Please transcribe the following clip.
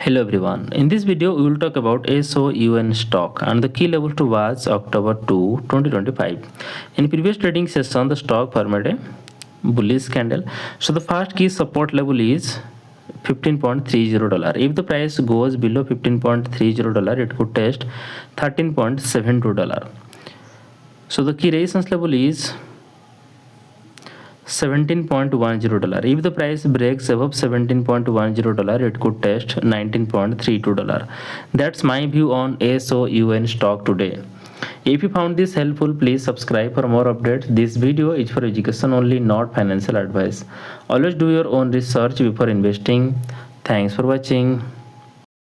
Hello everyone. In this video, we will talk about SOUN stock and the key level to watch October 2, 2025. In previous trading session, the stock formed a bullish candle. So the first key support level is $15.30. If the price goes below $15.30, it could test $13.72. So the key resistance level is $17.10. If the price breaks above $17.10, it could test $19.32. That's my view on SOUN stock today. If you found this helpful, please subscribe for more updates. This video is for education only, not financial advice. Always do your own research before investing. Thanks for watching.